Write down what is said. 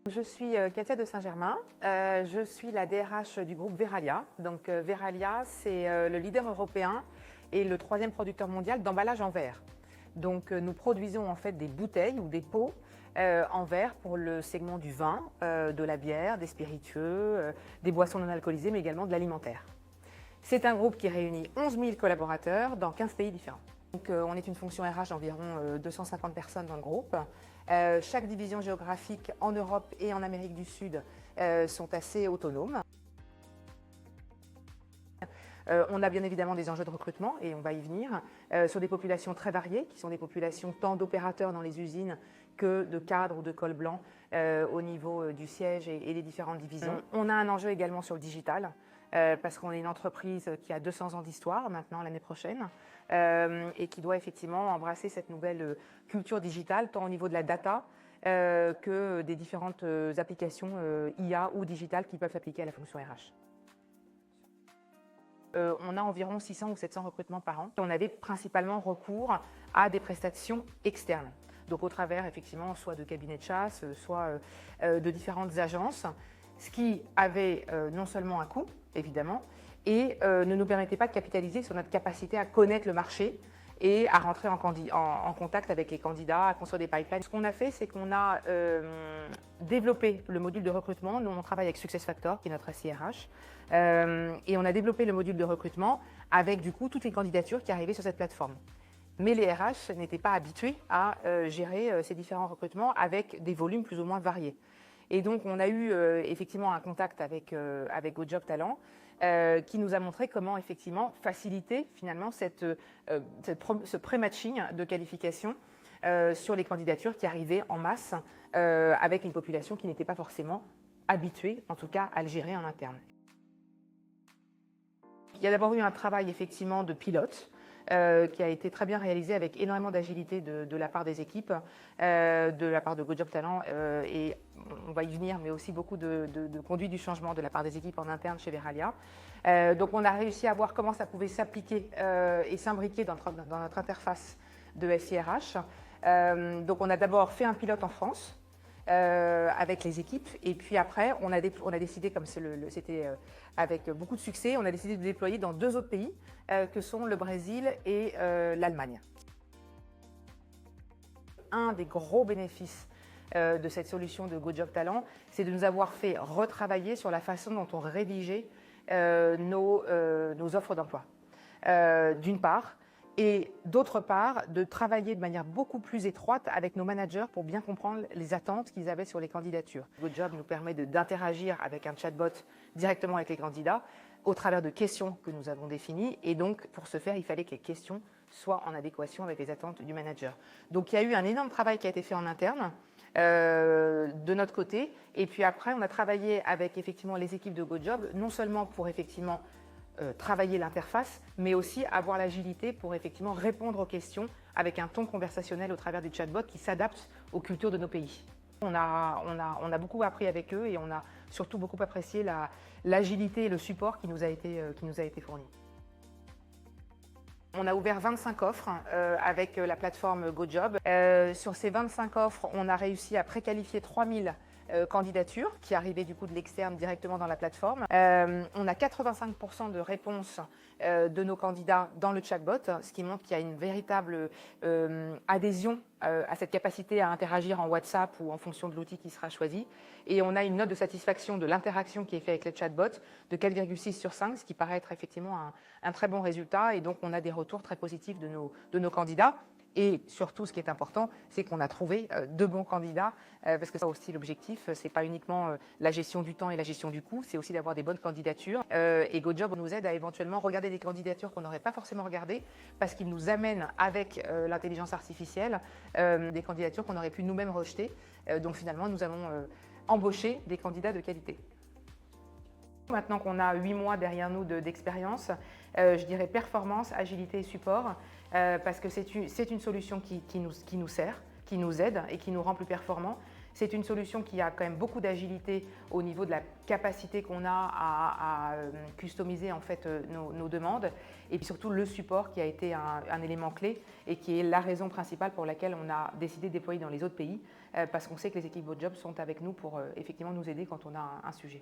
Je suis Katia de Saint-Germain, je suis la DRH du groupe Verallia. Donc Verallia, c'est le leader européen et le troisième producteur mondial d'emballage en verre. Donc nous produisons en fait des bouteilles ou des pots en verre pour le segment du vin, de la bière, des spiritueux, des boissons non alcoolisées, mais également de l'alimentaire. C'est un groupe qui réunit 11 000 collaborateurs dans 15 pays différents. Donc, on est une fonction RH d'environ 250 personnes dans le groupe. Chaque division géographique en Europe et en Amérique du Sud sont assez autonomes. On a bien évidemment des enjeux de recrutement et on va y venir, sur des populations très variées, qui sont des populations tant d'opérateurs dans les usines que de cadres ou de cols blancs au niveau du siège et des différentes divisions. On a un enjeu également sur le digital, parce qu'on est une entreprise qui a 200 ans d'histoire maintenant l'année prochaine et qui doit effectivement embrasser cette nouvelle culture digitale, tant au niveau de la data que des différentes applications IA ou digitales qui peuvent s'appliquer à la fonction RH. On a environ 600 ou 700 recrutements par an. On avait principalement recours à des prestations externes. Donc au travers effectivement soit de cabinets de chasse, soit de différentes agences, ce qui avait non seulement un coût, évidemment, et ne nous permettait pas de capitaliser sur notre capacité à connaître le marché et à rentrer en contact avec les candidats, à construire des pipelines. Ce qu'on a fait, c'est qu'on a développé le module de recrutement. Nous, on travaille avec SuccessFactors, qui est notre SIRH, et on a développé le module de recrutement avec du coup toutes les candidatures qui arrivaient sur cette plateforme. Mais les RH n'étaient pas habitués à gérer ces différents recrutements avec des volumes plus ou moins variés. Et donc, on a eu effectivement un contact avec GoJob Talent qui nous a montré comment effectivement faciliter finalement ce pré-matching de qualification sur les candidatures qui arrivaient en masse avec une population qui n'était pas forcément habituée, en tout cas, à le gérer en interne. Il y a d'abord eu un travail effectivement de pilote qui a été très bien réalisé avec énormément d'agilité de la part des équipes, de la part de GoJob Talent et on va y venir, mais aussi beaucoup de conduite du changement de la part des équipes en interne chez Verallia. Donc on a réussi à voir comment ça pouvait s'appliquer et s'imbriquer dans notre interface de SIRH. Donc on a d'abord fait un pilote en France, avec les équipes et puis après on a décidé, comme c'était avec beaucoup de succès, on a décidé de déployer dans 2 autres pays que sont le Brésil et l'Allemagne. Un des gros bénéfices de cette solution de GoJob Talent, c'est de nous avoir fait retravailler sur la façon dont on rédigeait nos offres d'emploi, d'une part, et d'autre part, de travailler de manière beaucoup plus étroite avec nos managers pour bien comprendre les attentes qu'ils avaient sur les candidatures. GoJob nous permet d'interagir avec un chatbot directement avec les candidats au travers de questions que nous avons définies. Et donc, pour ce faire, il fallait que les questions soient en adéquation avec les attentes du manager. Donc, il y a eu un énorme travail qui a été fait en interne de notre côté. Et puis après, on a travaillé avec effectivement les équipes de GoJob, non seulement pour effectivement travailler l'interface, mais aussi avoir l'agilité pour effectivement répondre aux questions avec un ton conversationnel au travers des chatbots qui s'adaptent aux cultures de nos pays. On a beaucoup appris avec eux et on a surtout beaucoup apprécié l'agilité et le support qui nous a été fourni. On a ouvert 25 offres avec la plateforme GoJob. Sur ces 25 offres, on a réussi à préqualifier 3000 candidatures qui arrivaient du coup de l'externe directement dans la plateforme. On a 85% de réponses de nos candidats dans le chatbot, ce qui montre qu'il y a une véritable adhésion à cette capacité à interagir en WhatsApp ou en fonction de l'outil qui sera choisi. Et on a une note de satisfaction de l'interaction qui est faite avec le chatbot de 4,6 sur 5, ce qui paraît être effectivement un très bon résultat. Et donc on a des retours très positifs de nos candidats. Et surtout, ce qui est important, c'est qu'on a trouvé de bons candidats, parce que ça aussi l'objectif, c'est pas uniquement la gestion du temps et la gestion du coût, c'est aussi d'avoir des bonnes candidatures. Et GoJob nous aide à éventuellement regarder des candidatures qu'on n'aurait pas forcément regardées, parce qu'il nous amène avec l'intelligence artificielle des candidatures qu'on aurait pu nous-mêmes rejeter. Donc finalement, nous avons embauché des candidats de qualité. Maintenant qu'on a 8 mois derrière nous d'expérience, je dirais performance, agilité et support, parce que c'est une solution qui nous sert, qui nous aide et qui nous rend plus performants. C'est une solution qui a quand même beaucoup d'agilité au niveau de la capacité qu'on a à customiser en fait nos demandes, et puis surtout le support qui a été un élément clé et qui est la raison principale pour laquelle on a décidé de déployer dans les autres pays, parce qu'on sait que les équipes GoJob sont avec nous pour effectivement nous aider quand on a un sujet.